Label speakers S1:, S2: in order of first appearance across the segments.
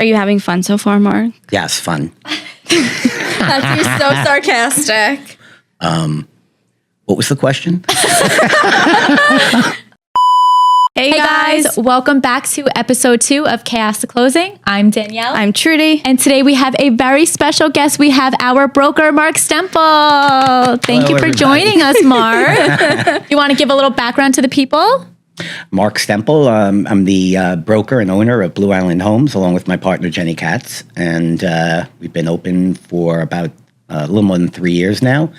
S1: Are you having fun so far, Mark?
S2: Yes, fun.
S1: You're so sarcastic.
S2: What was the question?
S1: Hey guys,
S3: welcome back to episode 2 of Chaos to Closing. I'm Danielle.
S1: I'm Trudy.
S3: And today we have a very special guest. We have our broker, Mark Stempel. Thank you for joining us, Mark. You want to give a little background to the people?
S2: Mark Stempel. I'm the broker and owner of Blue Island Homes, along with my partner, Jenny Katz. And we've been open for about a little more than 3 years now.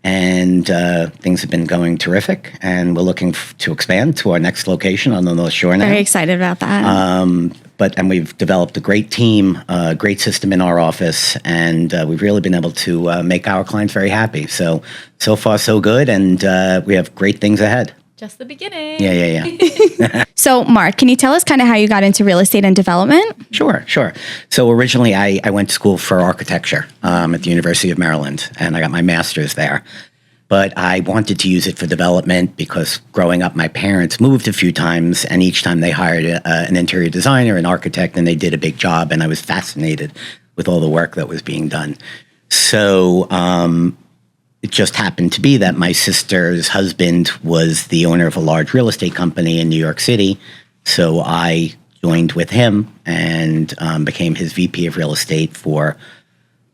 S2: And things have been going terrific. And we're looking to expand to our next location on the North Shore now.
S1: Very excited about that.
S2: And we've developed a great team, a great system in our office, and we've really been able to make our clients very happy. So far, so good, and we have great things ahead.
S3: Just the beginning.
S2: Yeah.
S1: So, Mark, can you tell us kind of how you got into real estate and development?
S2: Sure. So originally, I went to school for architecture at the University of Maryland, and I got my master's there. But I wanted to use it for development because growing up, my parents moved a few times, and each time they hired an interior designer, an architect, and they did a big job, and I was fascinated with all the work that was being done. So it just happened to be that my sister's husband was the owner of a large real estate company in New York City. So I joined with him and became his VP of real estate for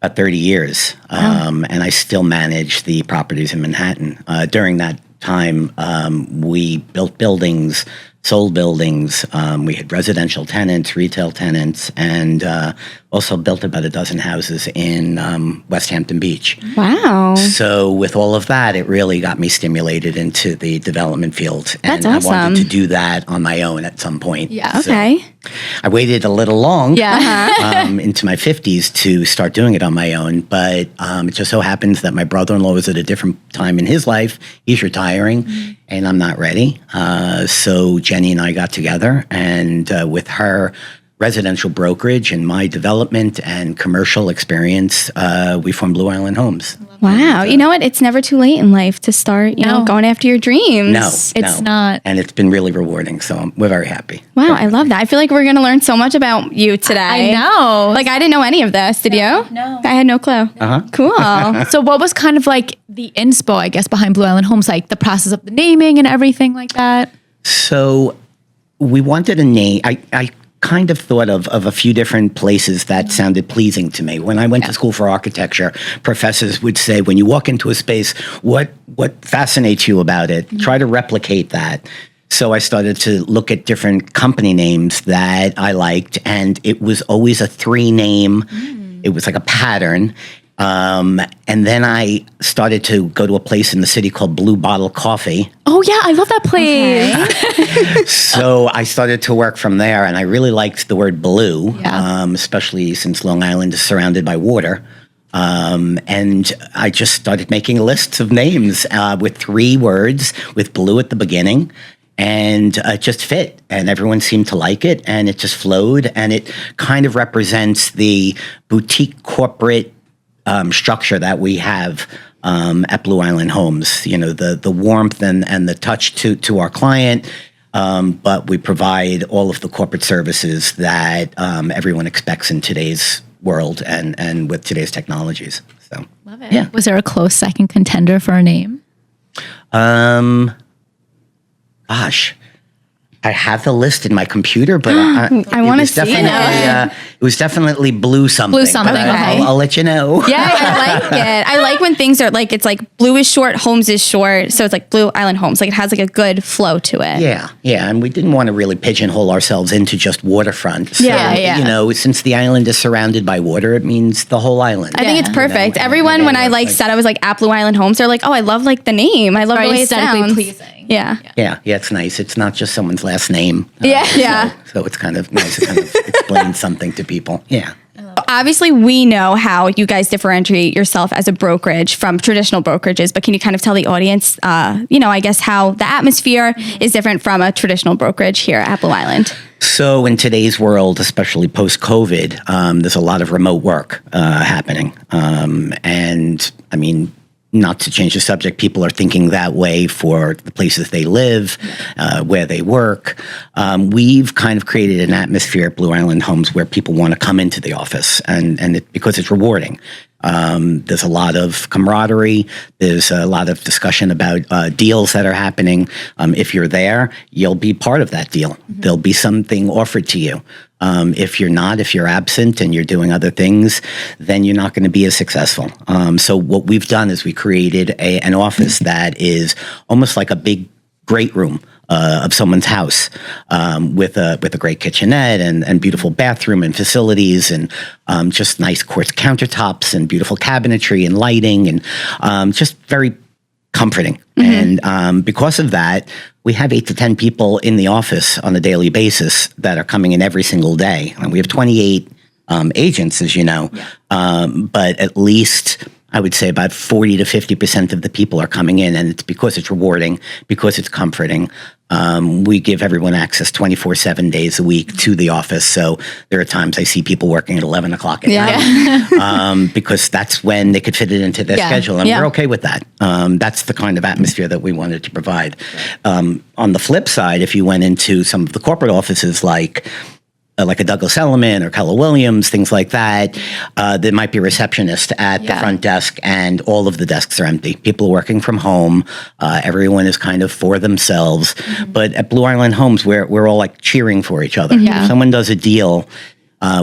S2: about 30 years. And I still manage the properties in Manhattan. During that time, we built buildings, sold buildings. We had residential tenants, retail tenants, and also built about a dozen houses in West Hampton Beach.
S1: Wow.
S2: So with all of that, it really got me stimulated into the development field. And
S1: That's awesome.
S2: I wanted to do that on my own at some point.
S3: Yeah.
S1: Okay.
S2: I waited a little long
S3: Yeah.
S2: into my 50s to start doing it on my own. But it just so happens that my brother-in-law was at a different time in his life. He's retiring, and I'm not ready. So Jenny and I got together, and with her residential brokerage and my development and commercial experience, we formed Blue Island Homes.
S1: Wow. You know what? It's never too late in life to start, you know, going after your dreams.
S2: No,
S3: It's not.
S2: And it's been really rewarding. So we're very happy.
S1: Wow. I love that. I feel like we're going to learn so much about you today.
S3: I know.
S1: Like, I didn't know any of this. Did you?
S3: No.
S1: I had no clue. Cool.
S3: So what was kind of like the inspo, I guess, behind Blue Island Homes, like the process of the naming and everything like that?
S2: So we wanted a name. I kind of thought of a few different places that sounded pleasing to me. When I went to school for architecture, professors would say, when you walk into a space, what fascinates you about it? Try to replicate that. So I started to look at different company names that I liked, and it was always a 3-name. It was like a pattern. And then I started to go to a place in the city called Blue Bottle Coffee.
S3: Oh, yeah. I love that place.
S2: So I started to work from there, and I really liked the word blue, especially since Long Island is surrounded by water. And I just started making lists of names with 3 words with blue at the beginning. And it just fit, and everyone seemed to like it, and it just flowed, and it kind of represents the boutique corporate structure that we have at Blue Island Homes. You know, the warmth and the touch to our client, but we provide all of the corporate services that everyone expects in today's world and with today's technologies. So,
S3: Love it.
S2: Yeah.
S3: Was there a close second contender for a name?
S2: Gosh, I have the list in my computer, but
S1: I wanna see it.
S2: It was definitely blue something.
S3: Blue something,
S2: but
S3: okay.
S2: I'll let you know.
S1: Yeah, I like it. I like when things are like, it's like blue is short, homes is short. So it's like Blue Island Homes. Like, it has like a good flow to it.
S2: Yeah. And we didn't want to really pigeonhole ourselves into just waterfront. So,
S3: Yeah.
S2: you know, since the island is surrounded by water, it means the whole island.
S1: I think it's perfect. Everyone, when I said I was like at Blue Island Homes, they're like, oh, I love like the name. I love the way it
S3: aesthetically
S1: sounds.
S3: pleasing.
S1: Yeah.
S2: Yeah, it's nice. It's not just someone's last name.
S1: Yeah.
S2: So it's kind of nice to kind of explain something to people. Yeah.
S1: Obviously, we know how you guys differentiate yourself as a brokerage from traditional brokerages, but can you kind of tell the audience, I guess how the atmosphere is different from a traditional brokerage here at Blue Island?
S2: So in today's world, especially post-COVID, there's a lot of remote work happening. And I mean, not to change the subject, people are thinking that way for the places they live, where they work. We've kind of created an atmosphere at Blue Island Homes where people want to come into the office, and because it's rewarding. There's a lot of camaraderie. There's a lot of discussion about deals that are happening. If you're there, you'll be part of that deal. There'll be something offered to you. If you're absent and you're doing other things, then you're not going to be as successful. So what we've done is we created an office that is almost like a big great room of someone's house, with a great kitchenette and beautiful bathroom and facilities, and just nice quartz countertops and beautiful cabinetry and lighting, and just very comforting. And because of that, we have 8 to 10 people in the office on a daily basis that are coming in every single day. And we have 28 agents, as you know, but at least I would say about 40 to 50% of the people are coming in, and it's because it's rewarding, because it's comforting. We give everyone access 24/7 days a week to the office. So there are times I see people working at 11 o'clock at night, because that's when they could fit it into their schedule. And we're okay with that. That's the kind of atmosphere that we wanted to provide. On the flip side, if you went into some of the corporate offices like a Douglas Elliman or Keller Williams, things like that, there might be a receptionist at the front desk, and all of the desks are empty. People are working from home. Everyone is kind of for themselves. But at Blue Island Homes, we're all like cheering for each other. If someone does a deal,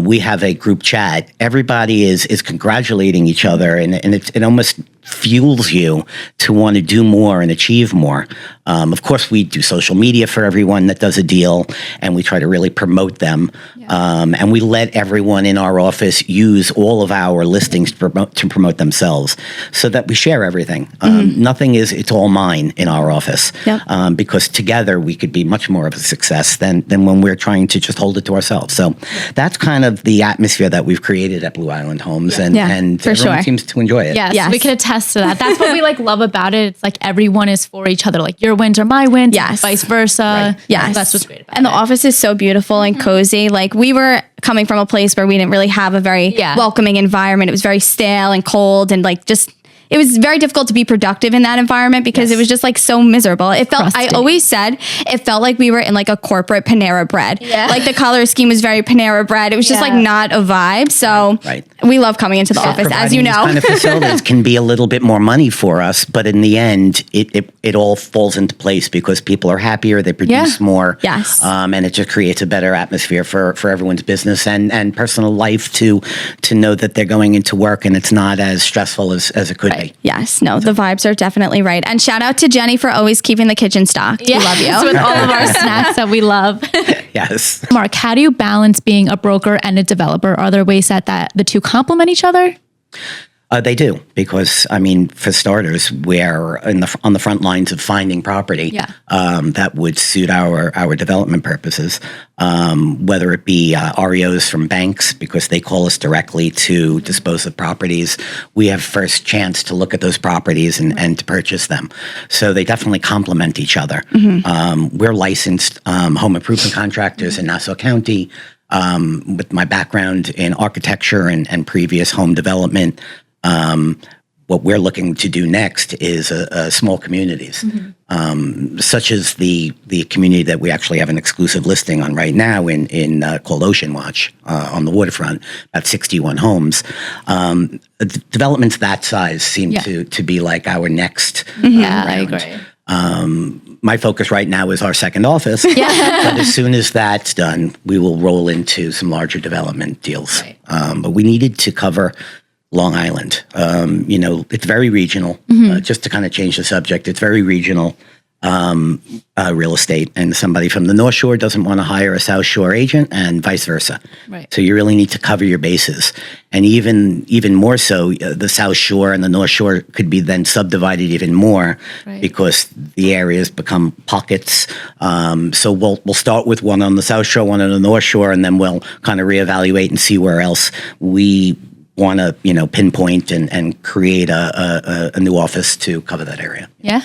S2: we have a group chat. Everybody is congratulating each other, and it almost fuels you to want to do more and achieve more. Of course, we do social media for everyone that does a deal, and we try to really promote them. And we let everyone in our office use all of our listings to promote themselves, so that we share everything. It's all mine in our office, because together we could be much more of a success than when we're trying to just hold it to ourselves. So that's kind of the atmosphere that we've created at Blue Island Homes, and everyone seems to enjoy it.
S3: Yes, we can attest to that. That's what we love about it. It's like everyone is for each other. Like your wins are my wins, vice versa.
S1: Right. Yes,
S3: that's what's great about it.
S1: And the office is so beautiful and cozy. Like, we were coming from a place where we didn't really have a very welcoming environment. It was very stale and cold, and it was very difficult to be productive in that environment because it was just so miserable. It felt, I always said, it felt like we were in a corporate Panera Bread. Like the color scheme was very Panera Bread. It was just not a vibe. So we love coming into the office, as you know.
S2: These kind of facilities can be a little bit more money for us, but in the end, it all falls into place because people are happier, they produce more. And it just creates a better atmosphere for everyone's business and personal life to know that they're going into work and it's not as stressful as it could be.
S1: Yes, no, the vibes are definitely right. And shout out to Jenny for always keeping the kitchen stocked. We love you.
S3: With all of our snacks that we love.
S2: Yes.
S3: Mark, how do you balance being a broker and a developer? Are there ways that the two complement each other?
S2: They do, because for starters, we're on the front lines of finding property that would suit our development purposes. Whether it be REOs from banks, because they call us directly to dispose of properties, we have first chance to look at those properties and to purchase them. So they definitely complement each other. We're licensed home improvement contractors in Nassau County. With my background in architecture and previous home development. What we're looking to do next is small communities, such as the community that we actually have an exclusive listing on right now called Ocean Watch on the waterfront, about 61 homes. Developments that size seem to be like our next round.
S3: I agree.
S2: My focus right now is our second office, but as soon as that's done, we will roll into some larger development deals. But we needed to cover Long Island. It's very regional. Just to kind of change the subject, it's very regional real estate, and somebody from the North Shore doesn't want to hire a South Shore agent, and vice versa. So you really need to cover your bases, and even more so, the South Shore and the North Shore could be then subdivided even more because the areas become pockets. So we'll start with one on the South Shore, one on the North Shore, and then we'll kind of reevaluate and see where else we want to pinpoint and create a new office to cover that area.
S3: Yeah.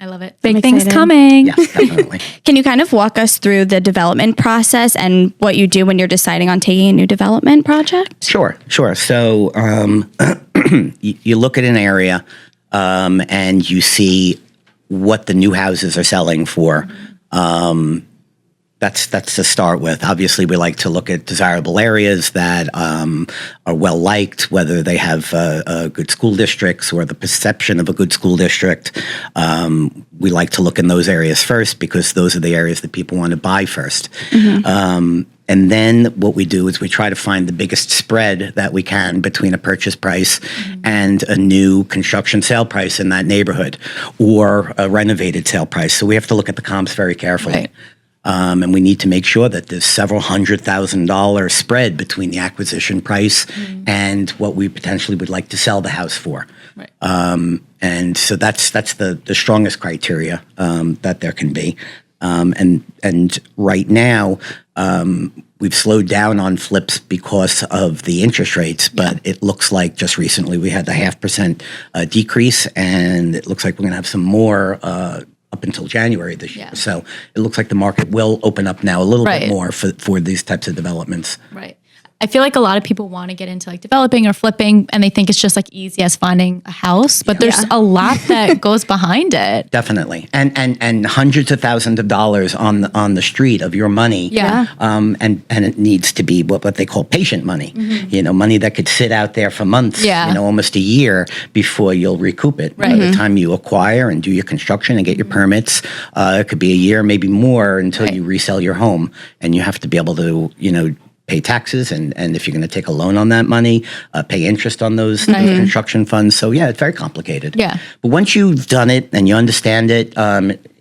S4: I love it.
S3: Big things coming.
S2: Yes, definitely.
S1: Can you kind of walk us through the development process and what you do when you're deciding on taking a new development project?
S2: Sure. So you look at an area, and you see what the new houses are selling for. That's to start with. Obviously, we like to look at desirable areas that are well liked, whether they have good school districts or the perception of a good school district. We like to look in those areas first because those are the areas that people want to buy first. And then what we do is we try to find the biggest spread that we can between a purchase price and a new construction sale price in that neighborhood or a renovated sale price. So we have to look at the comps very carefully.
S3: Right.
S2: And we need to make sure that there's several $100,000 spread between the acquisition price and what we potentially would like to sell the house for.
S3: Right.
S2: And so that's the strongest criteria that there can be. And right now, we've slowed down on flips because of the interest rates, but it looks like just recently we had the 0.5% decrease, and it looks like we're going to have some more up until January this year.
S3: Yeah.
S2: So it looks like the market will open up now a little
S3: Right.
S2: bit more for these types of developments.
S3: Right. I feel like a lot of people want to get into like developing or flipping and they think it's just like easy as finding a house, but there's a lot that goes behind it.
S2: Definitely. And hundreds of thousands of dollars on the street of your money.
S3: Yeah.
S2: And it needs to be what they call patient money. You know, money that could sit out there for months,
S3: Yeah.
S2: you know, almost a year before you'll recoup it.
S3: Right.
S2: By the time you acquire and do your construction and get your permits, it could be a year, maybe more until
S3: Right.
S2: you resell your home. And you have to be able to, you know, pay taxes, and if you're going to take a loan on that money, pay interest on those construction funds. So yeah, it's very complicated.
S3: Yeah.
S2: But once you've done it and you understand it,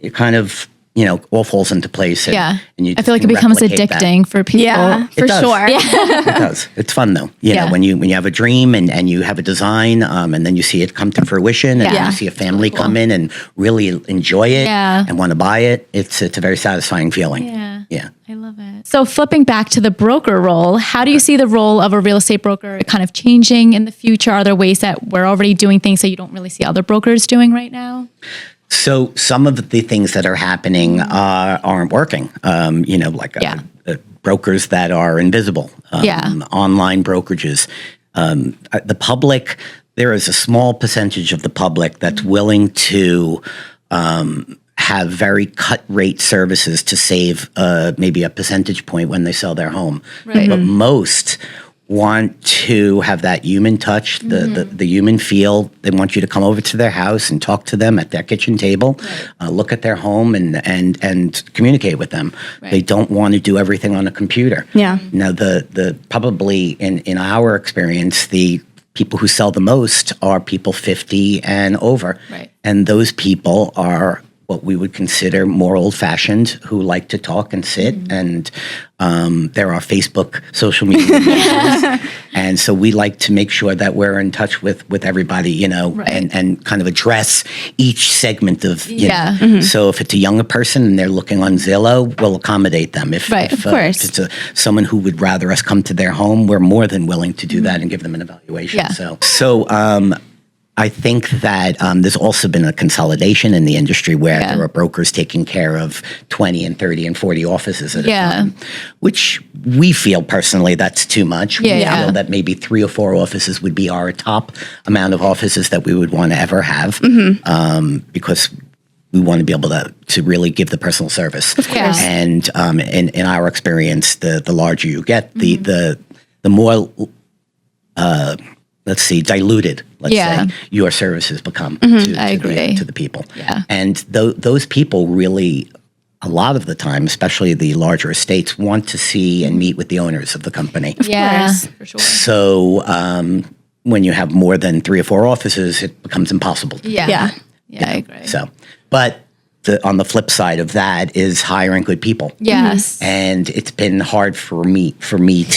S2: it kind of, you know, all falls into place. And,
S3: Yeah.
S2: and you
S3: I feel like it
S2: can
S3: becomes
S2: replicate
S3: addicting for people.
S1: Yeah,
S2: It
S1: for
S2: does.
S1: sure.
S2: It does. It's fun though. You
S3: Yeah.
S2: know, when you have a dream and you have a design, and then you see it come to fruition, and
S3: Yeah.
S2: you see a family come in and really enjoy it
S3: Yeah.
S2: and want to buy it. It's a very satisfying feeling.
S3: Yeah.
S2: Yeah.
S3: I love it. So flipping back to the broker role, how do you see the role of a real estate broker kind of changing in the future? Are there ways that we're already doing things that you don't really see other brokers doing right now?
S2: So some of the things that are happening aren't working. You know, like brokers that are invisible, online brokerages. The public, there is a small percentage of the public that's willing to have very cut rate services to save maybe a percentage point when they sell their home.
S3: Right.
S2: But most want to have that human touch, the human feel. They want you to come over to their house and talk to them at their kitchen table, look at their home and communicate with them.
S3: Right.
S2: They don't want to do everything on a computer.
S1: Yeah.
S2: Now the probably in our experience, the people who sell the most are people 50 and over.
S3: Right.
S2: And those people are what we would consider more old-fashioned, who like to talk and sit, and there are Facebook, social media users. And so we like to make sure that we're in touch with everybody, you know,
S3: Right.
S2: and kind of address each segment of, you
S3: Yeah.
S2: know. So if it's a younger person and they're looking on Zillow, we'll accommodate them. If,
S3: Right,
S2: if,
S1: of course.
S2: if it's someone who would rather us come to their home, we're more than willing to do that and give them an evaluation.
S3: Yeah.
S2: So I think that there's also been a consolidation in the industry where
S3: Yeah.
S2: there are brokers taking care of 20 and 30 and 40 offices at a
S3: Yeah.
S2: time, which we feel personally that's too much. We
S3: Yeah.
S2: feel that maybe 3 or 4 offices would be our top amount of offices that we would want to ever have, because we want to be able to really give the personal service. Of
S3: course.
S2: And in our experience, the larger you get, the more let's see, diluted, let's
S3: Yeah.
S2: say, your services become
S3: I agree.
S2: to the people.
S3: Yeah.
S2: And those people really, a lot of the time, especially the larger estates, want to see and meet with the owners of the company.
S3: Yeah,
S1: course.
S3: for sure.
S2: So when you have more than 3 or 4 offices, it becomes impossible to do.
S3: Yeah, I agree.
S2: So, but on the flip side of that is hiring good people.
S3: Yes.
S2: And it's been hard for me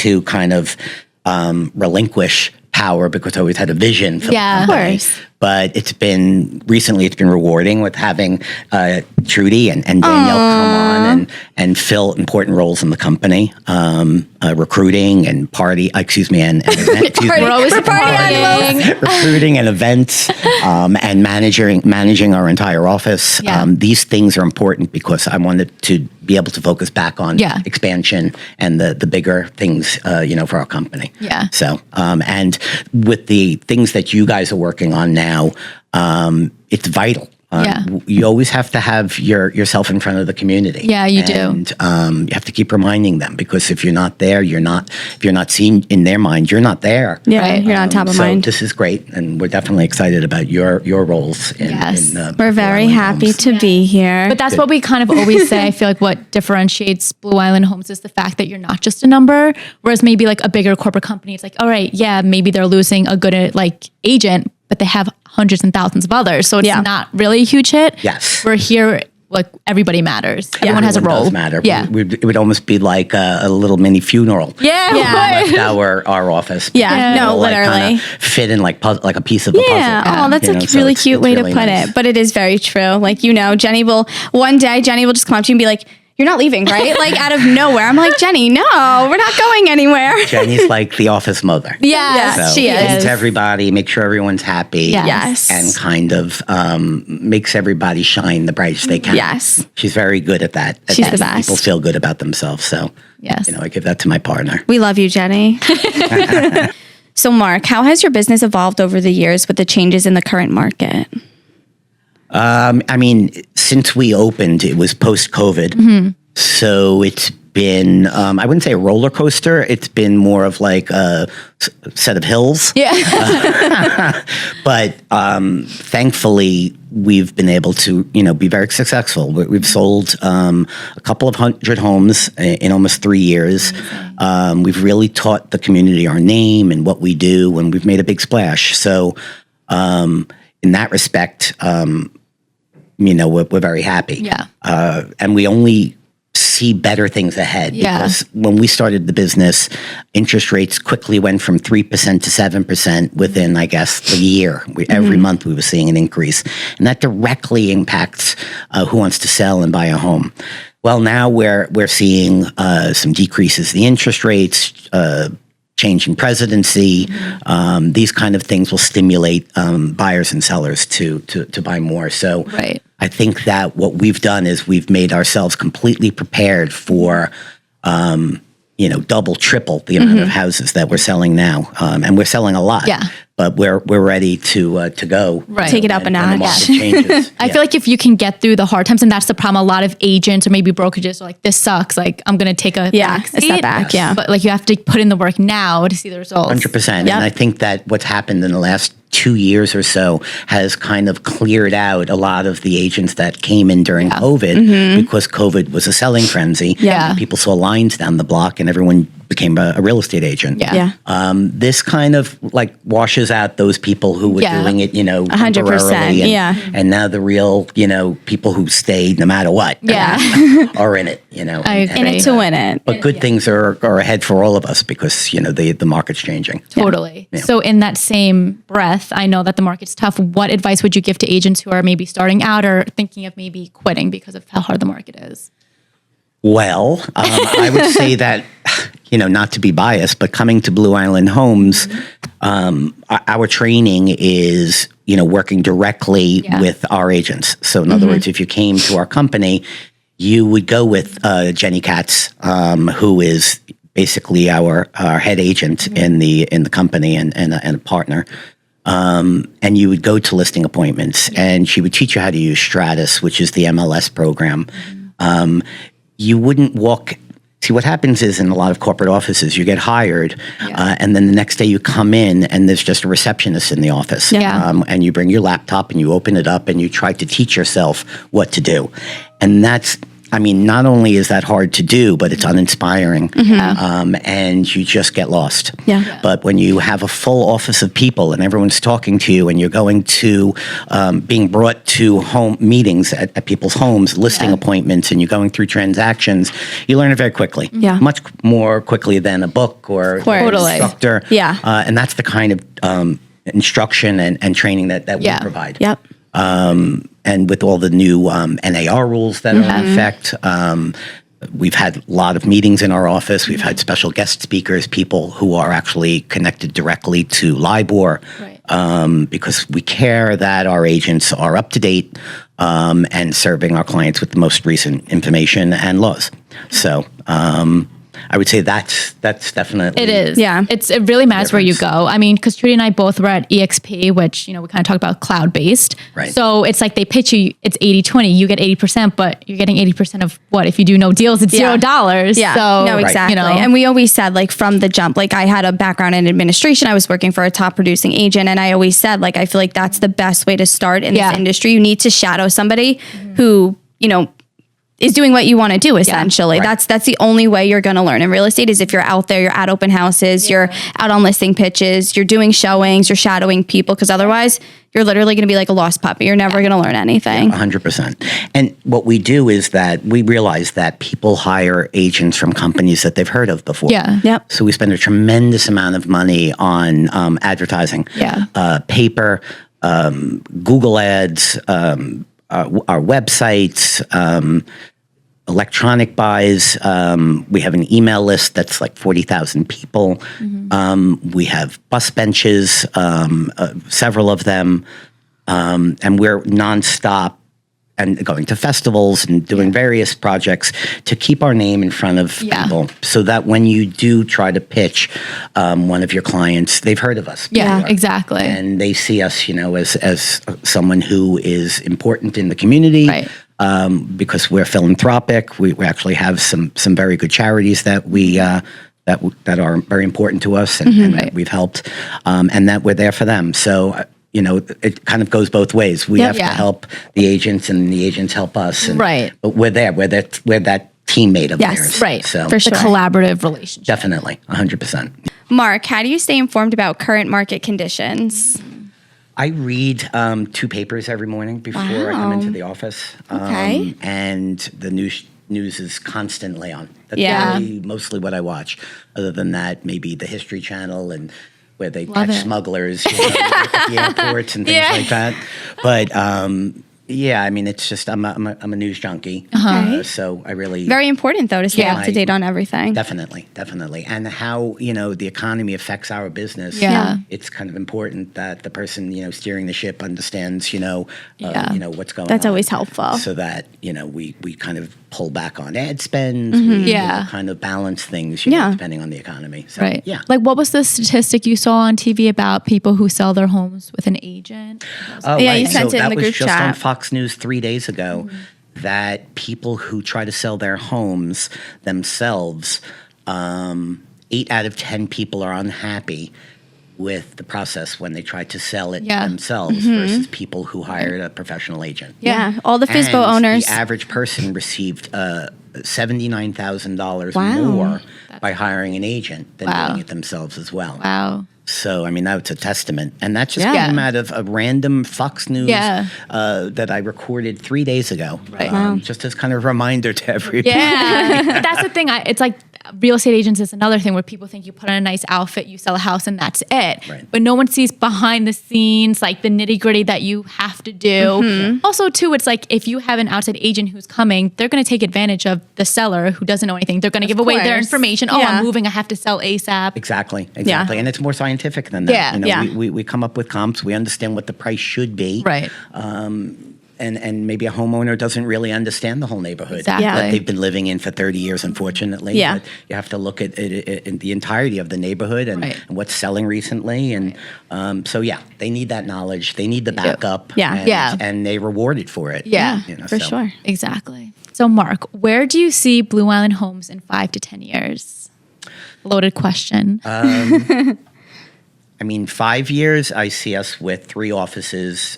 S2: to kind of relinquish power because I always had a vision for
S3: Yeah.
S2: the
S3: Of
S2: company.
S1: course.
S2: But it's been rewarding with having Trudy and Danielle come on and fill important roles in the company, recruiting and
S3: We're always partying.
S2: recruiting and events, and managing our entire office.
S3: Yeah.
S2: These things are important because I wanted to be able to focus back on
S3: Yeah.
S2: expansion and the bigger things, for our company.
S3: Yeah.
S2: So, and with the things that you guys are working on now, it's vital. You always have to have yourself in front of the community.
S3: Yeah, you do.
S2: And you have to keep reminding them, because if you're not there, if you're not seen in their mind, you're not there.
S1: Yeah,
S3: Right.
S1: you're on top of
S2: So
S1: mind.
S2: this is great, and we're definitely excited about your roles.
S3: Yes.
S1: We're very happy to be here.
S3: But that's what we kind of always say. I feel like what differentiates Blue Island Homes is the fact that you're not just a number, whereas maybe like a bigger corporate company, it's like, all right, yeah, maybe they're losing a good agent, but they have hundreds and thousands of others. So it's not really a huge hit.
S2: Yes.
S3: We're here, like everybody matters. Everyone has a role.
S2: Does matter.
S3: Yeah.
S2: It would almost be like a little mini funeral.
S3: Yeah.
S2: Left our office.
S1: Yeah, no,
S2: It'll,
S1: literally.
S2: kinda fit in like a piece of a puzzle.
S1: Yeah. Oh, that's a
S2: so
S1: really
S2: it's
S1: cute way
S2: really
S1: to put
S2: nice.
S1: it. But it is very true. Like, Jenny will just come up to you and be like, "You're not leaving, right?" Like out of nowhere. I'm like, "Jenny, no, we're not going anywhere."
S2: Jenny's like the office mother.
S3: Yes,
S2: So
S1: she
S2: listen
S1: is.
S2: to everybody, make sure everyone's happy.
S3: Yes.
S2: And kind of makes everybody shine the brightest they can.
S1: Yes.
S2: She's very good at that. At
S1: She's the
S2: making
S1: best.
S2: People feel good about themselves. So,
S3: Yes.
S2: I give that to my partner.
S1: We love you, Jenny. So, Mark, how has your business evolved over the years with the changes in the current market?
S2: Since we opened, it was post-COVID.
S1: Mm-hmm.
S2: So it's been, I wouldn't say a roller coaster. It's been more of like a set of hills.
S3: Yeah.
S2: But thankfully, we've been able to, be very successful. We've sold a couple of hundred homes in almost 3 years. We've really taught the community our name and what we do, and we've made a big splash. So in that respect, we're very happy.
S3: Yeah.
S2: And we only see better things ahead,
S3: Yeah.
S2: because when we started the business, interest rates quickly went from 3% to 7% within, I guess, the year. Every month we were seeing an increase, and that directly impacts who wants to sell and buy a home. Well, now we're seeing some decreases in the interest rates, change in presidency. These kind of things will stimulate buyers and sellers to buy more. So
S3: Right.
S2: I think that what we've done is we've made ourselves completely prepared for, double, triple the amount of houses that we're selling now, and we're selling a lot.
S3: Yeah.
S2: But we're ready to go.
S3: Right.
S1: Take it up a
S2: when the
S1: notch.
S2: market changes.
S3: I feel like if you can get through the hard times, and that's the problem, a lot of agents or maybe brokerages are like, this sucks, like I'm going to take a back
S1: a step
S3: seat.
S1: back. Yeah.
S3: But like you have to put in the work now to see the results.
S2: 100%.
S1: Yep.
S2: And I think that what's happened in the last 2 years or so has kind of cleared out a lot of the agents that came in during COVID, because COVID was a selling frenzy.
S3: Yeah.
S2: People saw lines down the block and everyone became a real estate agent.
S3: Yeah.
S2: This kind of like washes out those people who were
S3: Yeah.
S2: doing it,
S1: 100%,
S2: temporarily. And,
S1: yeah.
S2: And now the real, people who stayed no matter what
S3: Yeah.
S2: are in it,
S3: I agree.
S1: In it to win it.
S2: But good things are ahead for all of us, because, the market's changing.
S3: Totally. So in that same breath, I know that the market's tough. What advice would you give to agents who are maybe starting out or thinking of maybe quitting because of how hard the market is?
S2: Well, I would say that, not to be biased, but coming to Blue Island Homes, our training is, working directly with our agents. So in other words, if you came to our company, you would go with Jenny Katz, who is basically our head agent in the company and a partner. And you would go to listing appointments, and she would teach you how to use Stratus, which is the MLS program. You wouldn't walk. See, what happens is in a lot of corporate offices, you get hired, and then the next day you come in and there's just a receptionist in the office.
S3: Yeah.
S2: And you bring your laptop and you open it up and you try to teach yourself what to do. And that's, not only is that hard to do, but it's uninspiring. And you just get lost.
S1: Yeah.
S2: But when you have a full office of people and everyone's talking to you, and you're going to being brought to home meetings at people's homes, listing appointments, and you're going through transactions, you learn it very quickly.
S1: Yeah.
S2: Much more quickly than a book or an instructor.
S1: Yeah.
S2: And that's the kind of instruction and training that we provide.
S1: Yep.
S2: And with all the new NAR rules that are in effect, we've had a lot of meetings in our office. We've had special guest speakers, people who are actually connected directly to LIBOR,
S3: Right.
S2: because we care that our agents are up to date and serving our clients with the most recent information and laws. So I would say that's definitely
S3: It is.
S1: Yeah.
S3: It really matters where you
S2: difference.
S3: go. I mean, because Trudy and I both were at EXP, which, we kind of talked about cloud-based.
S2: Right.
S3: So it's like they pitch you, it's 80-20. You get 80%, but you're getting 80% of what? If you do no deals, it's
S1: Yeah.
S3: $0.
S1: Yeah,
S3: So,
S1: no, exactly. And we always said, like, from the jump, like, I had a background in administration. I was working for a top producing agent. And I always said, like, I feel like that's the best way to start in this industry. You need to shadow somebody who, is doing what you want to do, essentially.
S2: Right.
S1: That's the only way you're going to learn in real estate is if you're out there, you're at open houses, you're out on listing pitches, you're doing showings, you're shadowing people, because otherwise you're literally going to be like a lost puppy. You're never going to learn anything.
S2: 100%. And what we do is that we realize that people hire agents from companies that they've heard of before.
S3: Yeah.
S1: Yep.
S2: So we spend a tremendous amount of money on advertising, paper, Google ads, our websites, electronic buys. We have an email list that's like 40,000 people. We have bus benches, several of them, and we're nonstop and going to festivals and doing various projects to keep our name in front of people so that when you do try to pitch one of your clients, they've heard of us.
S3: Yeah, exactly.
S2: And they see us, as someone who is important in the community.
S3: Right.
S2: Because we're philanthropic. We actually have some very good charities that we that are very important to us and that we've helped, and that we're there for them. So it kind of goes both ways. We have to help the agents, and the agents help us. And, but we're there. We're that teammate of theirs.
S3: Right.
S2: So
S1: For sure.
S3: The collaborative relationship.
S2: definitely, 100%.
S1: Mark, how do you stay informed about current market conditions?
S2: I read 2 papers every morning before I come into the office.
S1: Okay.
S2: And the news is constantly on. That's
S1: Yeah.
S2: really mostly what I watch. Other than that, maybe the History Channel and where they
S3: Love
S2: catch
S3: it.
S2: smugglers at the airports and things like that. But I mean, it's just I'm a news junkie, so I really
S1: Very important, though, to stay up to date on everything.
S2: Definitely, and how the economy affects our business.
S3: Yeah.
S2: It's kind of important that the person steering the ship understands what's going on.
S1: That's always helpful.
S2: So that we kind of pull back on ad spend.
S3: Mm-hmm.
S2: We
S3: Yeah.
S2: kind of balance things. Depending on the economy. So,
S3: Right.
S2: Yeah.
S3: Like, what was the statistic you saw on TV about people who sell their homes with an agent?
S2: Oh,
S1: Yeah,
S2: right.
S1: you sent
S2: so
S1: it in
S2: that
S1: the
S2: was
S1: group
S2: just on
S1: chat.
S2: Fox News 3 days ago. That people who try to sell their homes themselves, 8 out of 10 people are unhappy with the process when they try to sell it themselves versus people who hired a professional agent.
S1: Yeah. All the FISBO
S2: And
S1: owners.
S2: the average person received $79,000
S1: Wow.
S2: more by hiring an agent than
S3: Wow.
S2: doing it themselves as well.
S3: Wow.
S2: So, I mean, that's a testament. And that just
S1: Yeah.
S2: came out of a random Fox News that I recorded 3 days ago.
S3: Right.
S1: Wow.
S2: Just as kind of a reminder to everybody.
S3: Yeah. That's the thing. It's like real estate agents is another thing where people think you put on a nice outfit, you sell a house, and that's it.
S2: Right.
S3: But no one sees behind the scenes, like the nitty gritty that you have to do. Also, too, it's like if you have an outside agent who's coming, they're going to take advantage of the seller who doesn't know anything. They're going to give away their
S1: course.
S3: information. Oh,
S1: Yeah.
S3: I'm moving. I have to sell ASAP.
S2: Exactly.
S1: Yeah.
S2: And it's more scientific than that.
S3: Yeah.
S2: We come up with comps. We understand what the price should be.
S3: Right.
S2: And maybe a homeowner doesn't really understand the whole neighborhood
S3: Exactly.
S2: that they've been living in for 30 years, unfortunately.
S1: Yeah.
S2: But you have to look at it in the entirety of the neighborhood and what's selling recently. And so, they need that knowledge. They need the backup.
S1: Yeah.
S2: And they rewarded for it.
S3: Yeah.
S1: For sure.
S3: Exactly. So, Mark, where do you see Blue Island Homes in 5 to 10 years? Loaded question.
S2: I mean, 5 years, I see us with 3 offices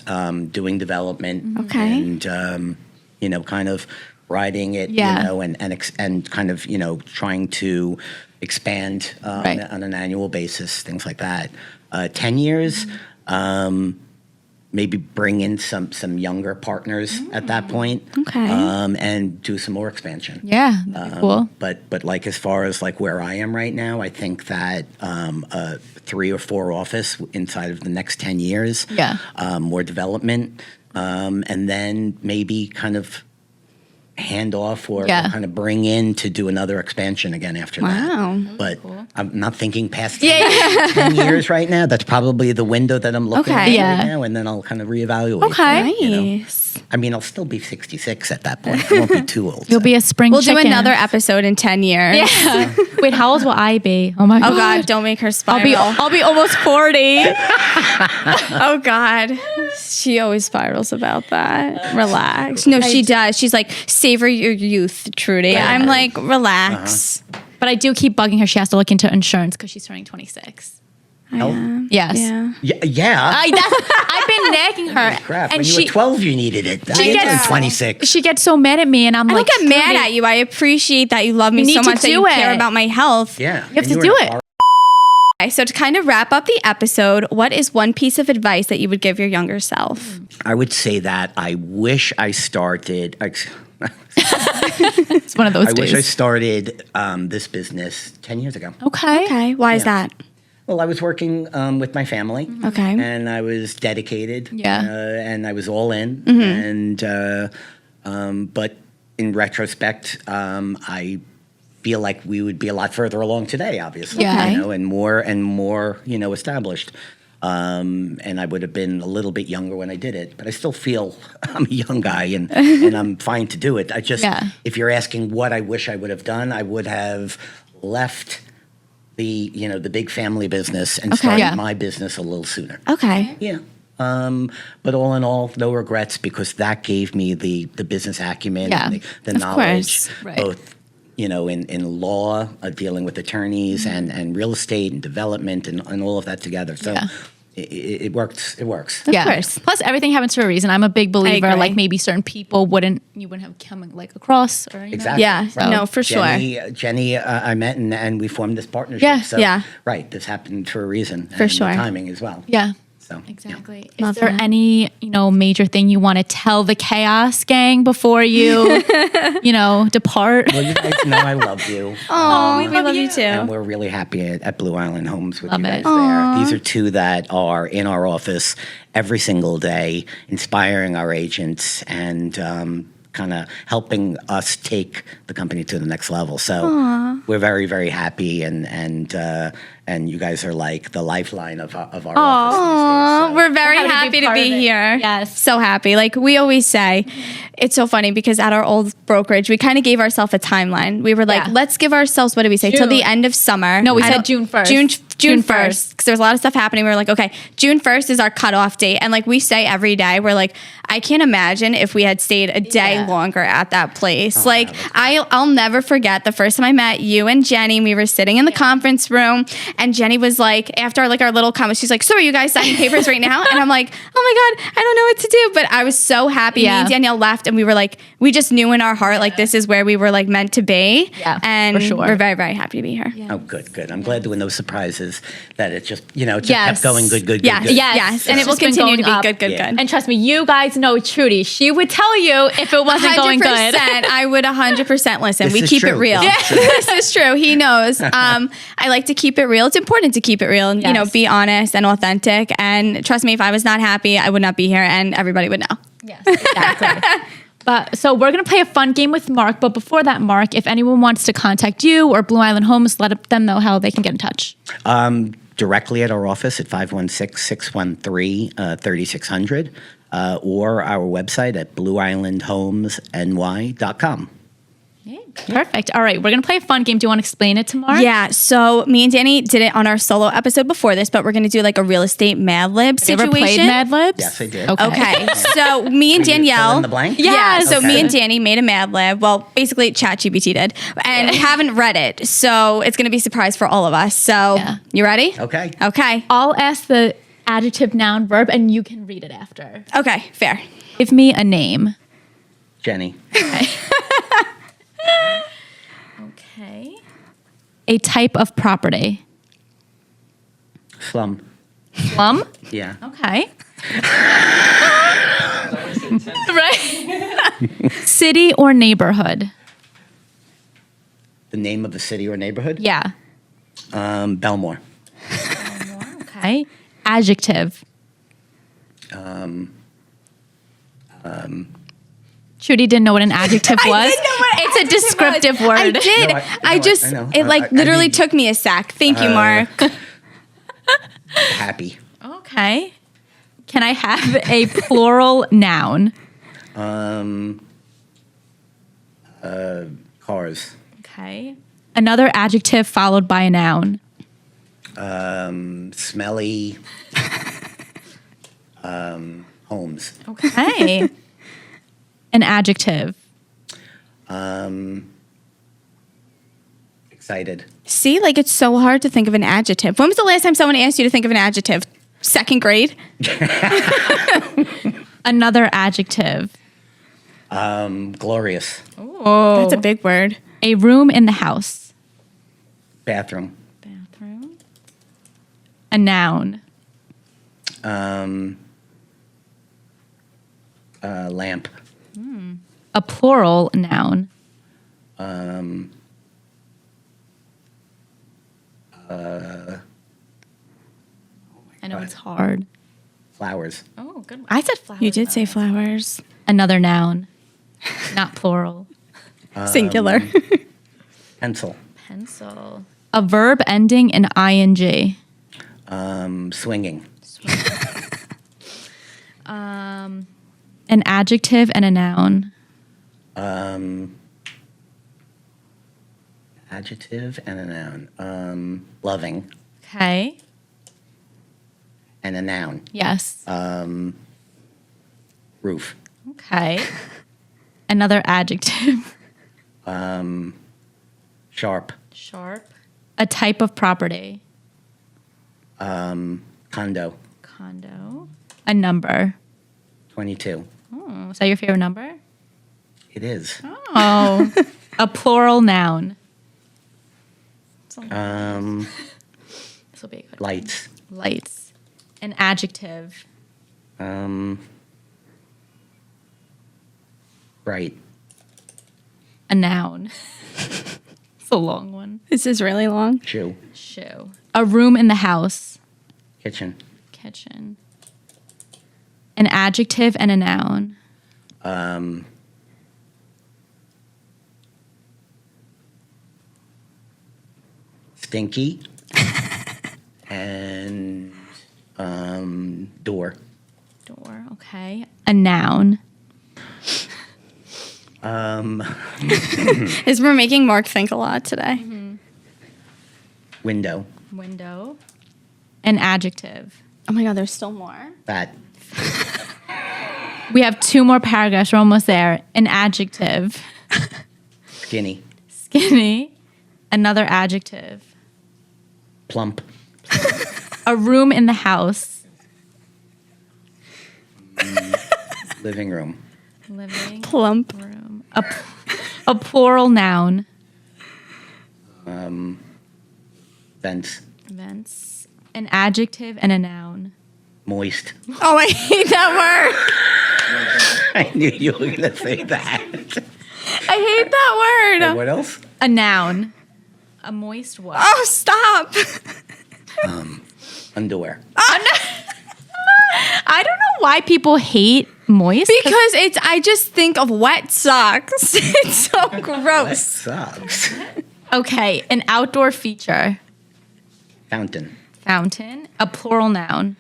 S2: doing development.
S1: Okay.
S2: And, kind of riding it, and kind of, trying to expand on an annual basis, things like that. 10 years, maybe bring in some younger partners at that point.
S1: Okay.
S2: And do some more expansion.
S3: Yeah. That'd be cool.
S2: But like as far as like where I am right now, I think that a 3 or 4 office inside of the next 10 years.
S3: Yeah.
S2: More development, and then maybe kind of hand off or
S3: Yeah.
S2: kind of bring in to do another expansion again after
S1: Wow.
S2: that. But I'm not thinking past 10 years right now. That's probably the window that I'm looking
S1: Okay.
S2: at
S3: Yeah.
S2: right now, and then I'll kind of reevaluate.
S3: Okay.
S2: you know?
S1: Nice.
S2: I mean, I'll still be 66 at that point. I won't be too old.
S3: You'll be a spring
S1: We'll
S3: chicken.
S1: do another episode in 10 years.
S3: Yeah. Wait, how old will I be? Oh my
S1: Oh God, don't make her spiral.
S3: I'll be almost 40.
S1: Oh God, she always spirals about that. Relax. No, she does. She's like, savor your youth, Trudy. I'm like, relax.
S3: But I do keep bugging her. She has to look into insurance because she's turning 26.
S2: Oh,
S3: Yes.
S1: Yeah.
S2: yeah.
S3: I've been nagging her.
S2: Crap.
S3: And
S2: when you
S3: she
S2: were 12, you needed it. I
S3: gets-
S2: turned 26.
S3: she gets so mad at me, and I'm
S1: I
S3: like,
S1: don't get mad
S3: "Trudy,
S1: at you. I appreciate that you love me
S3: You
S1: so
S3: need to
S1: much that
S3: do
S1: you care
S3: it.
S1: about my health.
S2: Yeah.
S3: You have to do it."
S1: Okay, so to kind of wrap up the episode, what is one piece of advice that you would give your younger self?
S2: I would say that I wish I started.
S3: It's one of those
S2: I
S3: days.
S2: wish I started this business 10 years ago.
S3: Okay.
S1: Okay, why is that?
S2: Well, I was working with my family.
S1: Okay.
S2: And I was dedicated.
S3: Yeah.
S2: And I was all in. But in retrospect, I feel like we would be a lot further along today, obviously.
S3: Yeah.
S2: You know, and more, established. And I would have been a little bit younger when I did it, but I still feel I'm a young guy and I'm fine to do it. I just, if you're asking what I wish I would have done, I would have left the big family business and started my business a little sooner.
S1: Okay.
S2: Yeah. But all in all, no regrets because that gave me the business acumen and the
S1: of
S2: knowledge,
S1: course.
S3: Right.
S2: both in law, dealing with attorneys and real estate and development and all of that together. So it works. It works.
S1: Of course.
S3: Plus, everything happens for a reason. I'm a big believer.
S1: agree.
S3: Like maybe certain people wouldn't have come like across or
S2: Exactly.
S1: Yeah, no, for sure.
S2: Jenny, I met and we formed this partnership.
S3: Yeah,
S2: So,
S1: yeah.
S2: Right. This happened for a reason.
S1: For
S2: and
S1: sure.
S2: The timing as well.
S3: Yeah.
S2: So
S3: Exactly.
S1: Love
S3: Is there
S1: that.
S3: any, major thing you want to tell the Chaos Gang before you, depart?
S2: Well, you guys know I love you.
S1: Oh, we love you too.
S2: And we're really happy at Blue Island Homes with
S3: Love
S2: you guys
S3: it.
S2: there. These are two that are in our office every single day, inspiring our agents and kind of helping us take the company to the next level. So we're very, very happy, and you guys are like the lifeline of our office these days. So.
S1: We're very
S3: Happy to be
S1: happy to
S3: part
S1: be
S3: of it.
S1: here.
S3: Yes.
S1: So happy. Like we always say, it's so funny because at our old brokerage, we kind of gave ourselves a timeline. We were like,
S3: Yeah.
S1: let's give ourselves, what did we say, till the
S3: June.
S1: end of summer.
S3: No, we
S1: I
S3: said
S1: don't-
S3: June 1st.
S1: June
S3: June
S1: 1st. Because there was a lot of stuff happening. We were like, okay, June 1st is our cutoff date. And like we say every day, we're like, I can't imagine if we had stayed a day
S3: Yeah.
S1: longer at that place. Like I'll never forget the first time I met you and Jenny. We were sitting in the conference room and Jenny was like, after our little comment, she's like, so are you guys signing papers right now? And I'm like, oh my God, I don't know what to do. But I was so happy. Me and Danielle left and we were like, we just knew in our heart, like this is where we were like meant to be.
S3: Yeah,
S1: And
S3: for sure.
S1: we're very, very happy to be here.
S2: Oh, good. I'm glad there were no surprises. That it just, it just
S3: Yes.
S2: kept going good.
S1: Yes,
S2: good.
S1: yes. And
S3: It's
S1: it will
S3: just been
S1: continue to
S3: going
S1: be
S3: up.
S1: good.
S2: Yeah.
S3: And trust me, you guys know Trudy. She would tell you if it wasn't going good.
S1: I would 100% listen.
S2: This
S1: We
S2: is
S1: keep it
S2: true.
S1: real.
S2: This is true.
S1: This is true. He knows. I like to keep it real. It's important to keep it real and,
S3: Yes.
S1: be honest and authentic. And trust me, if I was not happy, I would not be here and everybody would know.
S3: Yes, exactly. But so we're going to play a fun game with Mark. But before that, Mark, if anyone wants to contact you or Blue Island Homes, let them know how they can get in touch.
S2: Directly at our office at 516-613-3600 or our website at blueislandhomesny.com.
S3: Perfect. All right, we're going to play a fun game. Do you want to explain it to Mark?
S1: Yeah, so me and Danny did it on our solo episode before this, but we're going to do like a real estate Mad Lib
S3: Have you
S1: situation.
S3: ever played Mad Libs?
S2: Yes, I did.
S3: Okay.
S1: So me and
S2: Will you fill
S1: Danielle.
S2: in the blank?
S1: Yeah, so
S2: Okay.
S1: me and Danny made a Mad Lib. Well, basically ChatGPT did. And we haven't read it. So it's going to be a surprise for all of us. So you ready?
S2: Okay.
S1: Okay.
S3: I'll ask the adjective, noun, verb, and you can read it after.
S1: Okay, fair.
S3: Give me a name.
S2: Jenny.
S3: Okay. A type of property.
S2: Slum.
S3: Slum.
S2: Yeah.
S3: Okay. Right. City or neighborhood.
S2: The name of the city or neighborhood?
S3: Yeah.
S2: Belmore.
S3: Okay. Adjective. Trudy didn't know what an adjective was.
S1: I did know what
S3: It's a
S1: adjective
S3: descriptive
S1: was.
S3: word.
S1: I did.
S2: No, I know.
S1: It like
S2: I
S1: literally
S2: mean-
S1: took me a sec. Thank you, Mark.
S2: Happy.
S3: Okay. Can I have a plural noun?
S2: Cars.
S3: Okay. Another adjective followed by a noun.
S2: Smelly. Homes.
S3: Okay. An adjective.
S2: Excited.
S1: See, like it's so hard to think of an adjective. When was the last time someone asked you to think of an adjective? Second grade?
S3: Another adjective.
S2: Glorious.
S3: Oh.
S1: That's a big word.
S3: A room in the house.
S2: Bathroom.
S3: Bathroom. A noun.
S2: Lamp.
S3: A plural noun. I know it's hard.
S2: Flowers.
S3: Oh, good. I said flowers.
S1: You did say flowers.
S3: Another noun. Not plural.
S1: Singular.
S2: Pencil.
S3: Pencil. A verb ending in ing.
S2: Swinging.
S3: An adjective and a noun.
S2: Adjective and a noun. Loving.
S3: Okay.
S2: And a noun.
S3: Yes.
S2: Roof.
S3: Okay. Another adjective.
S2: Sharp.
S3: Sharp. A type of property.
S2: Condo.
S3: Condo. A number.
S2: 22.
S3: Oh, is that your favorite number?
S2: It is.
S3: Oh. A plural noun. This will be a good one.
S2: Lights.
S3: Lights. An adjective.
S2: Bright.
S3: A noun. It's a long one.
S1: This is really long.
S2: Shoe.
S3: Shoe. A room in the house.
S2: Kitchen.
S3: Kitchen. An adjective and a noun.
S2: Stinky. And door.
S3: Door. Okay. A noun.
S1: Is we're making Mark think a lot today.
S2: Window.
S3: Window. An adjective.
S1: Oh my God, there's still more.
S2: Fat.
S3: We have 2 more paragraphs. We're almost there. An adjective.
S2: Skinny.
S3: Skinny. Another adjective.
S2: Plump.
S3: A room in the house.
S2: Living room.
S3: Living
S1: Plump.
S3: room. A plural noun.
S2: Fence.
S3: Events. An adjective and a noun.
S2: Moist.
S1: Oh, I hate that word.
S2: I knew you were going to say that.
S1: I hate that word.
S2: What else?
S3: A noun. A moist what?
S1: Oh, stop.
S2: Underwear.
S3: I don't know why people hate moist.
S1: Because I just think of wet socks. It's so
S2: That
S1: gross.
S2: sucks.
S3: Okay, an outdoor feature.
S2: Fountain.
S3: Fountain. A plural noun.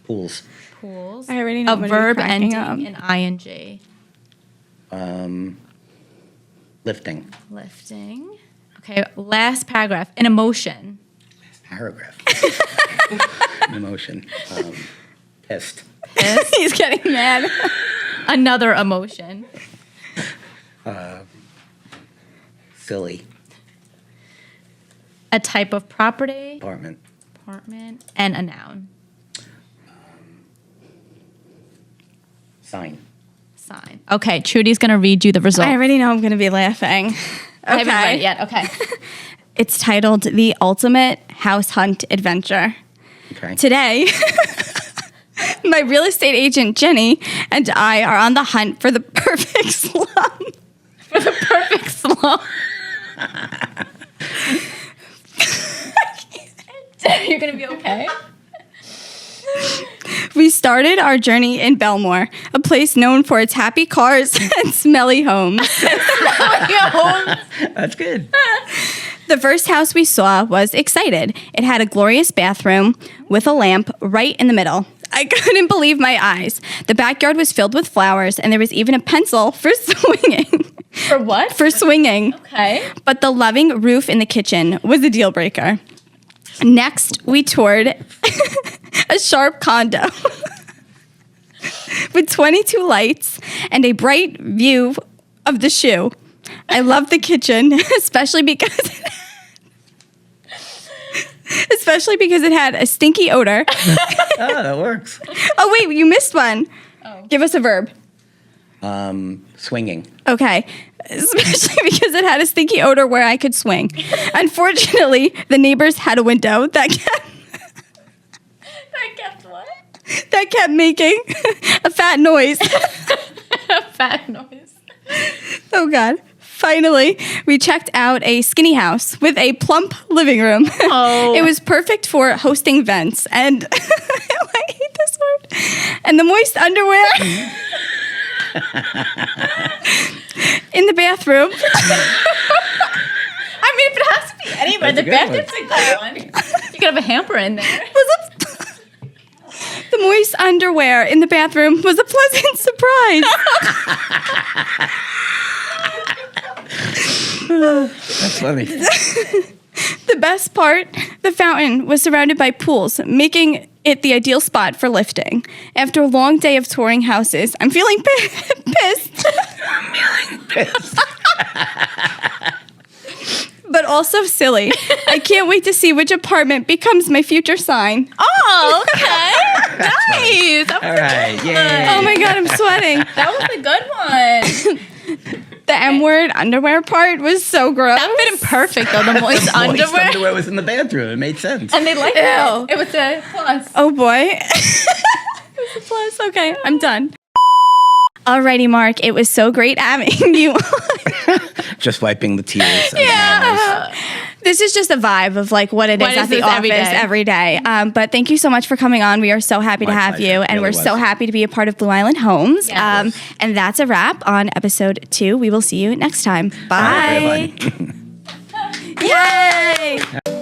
S2: Pools.
S3: Pools.
S1: I already know
S3: A
S1: I'm gonna be
S3: verb
S1: cracking
S3: ending
S1: up.
S3: in ing.
S2: Lifting.
S3: Lifting. Okay, last paragraph. An emotion.
S2: Paragraph. Emotion. Pissed.
S1: He's getting mad.
S3: Another emotion.
S2: Silly.
S3: A type of property.
S2: Apartment.
S3: Apartment. And a noun.
S2: Sign.
S3: Sign. Okay, Trudy's going to read you the result.
S1: I already know I'm going to be laughing.
S3: I haven't read it yet. Okay.
S1: It's titled The Ultimate House Hunt Adventure.
S2: Okay.
S1: Today, my real estate agent, Jenny, and I are on the hunt for the perfect slum.
S3: Perfect slum. You're going to be okay?
S1: We started our journey in Belmore, a place known for its happy cars and smelly homes.
S2: That's good.
S1: The first house we saw was excited. It had a glorious bathroom with a lamp right in the middle. I couldn't believe my eyes. The backyard was filled with flowers, and there was even a pencil for swinging.
S3: For what?
S1: For swinging.
S3: Okay.
S1: But the loving roof in the kitchen was a deal breaker. Next, we toured a sharp condo with 22 lights and a bright view of the shoe. I love the kitchen, especially because it had a stinky odor.
S2: Oh, that works.
S1: Oh, wait, you missed one. Oh. Give us a verb.
S2: Swinging.
S1: Okay. Especially because it had a stinky odor where I could swing. Unfortunately, the neighbors had a window that kept making a fat noise.
S3: A fat noise.
S1: Oh, God. Finally, we checked out a skinny house with a plump living room.
S3: Oh.
S1: It was perfect for hosting events and I hate this word. And the moist underwear in the bathroom.
S3: I mean, if it has to be anywhere,
S2: That's
S3: the
S2: a good
S3: bathroom's a good one. You could have a hamper in there.
S1: The moist underwear in the bathroom was a pleasant surprise.
S2: That's funny.
S1: The best part, the fountain was surrounded by pools, making it the ideal spot for lifting. After a long day of touring houses, I'm feeling pissed. But also silly. I can't wait to see which apartment becomes my future sign.
S3: Oh, okay. Nice. That was
S2: All right. Yay.
S1: Oh my God, I'm sweating.
S3: That was a good one.
S1: The M word underwear part was so gross.
S3: That would have been perfect, though, the moist
S2: Moist
S3: underwear.
S2: underwear was in the bathroom. It made sense.
S3: And they liked
S1: Ew.
S3: it. It was a plus.
S1: Oh boy. It was a plus. Okay, I'm done. Alrighty, Mark. It was so great having you.
S2: Just wiping the tears. And
S1: Yeah. This is just a vibe of like what it is
S3: What
S1: at
S3: is
S1: the
S3: this
S1: office
S3: every day?
S1: every day. But thank you so much for coming on. We are so happy to
S2: My
S1: have
S2: pleasure.
S1: you,
S2: It
S1: and
S2: really
S1: we're so
S2: was.
S1: happy to be a part of Blue Island Homes.
S3: Yes.
S1: And that's a wrap on episode 2. We will see you next time. Bye.
S2: Bye, everyone.
S1: Yay!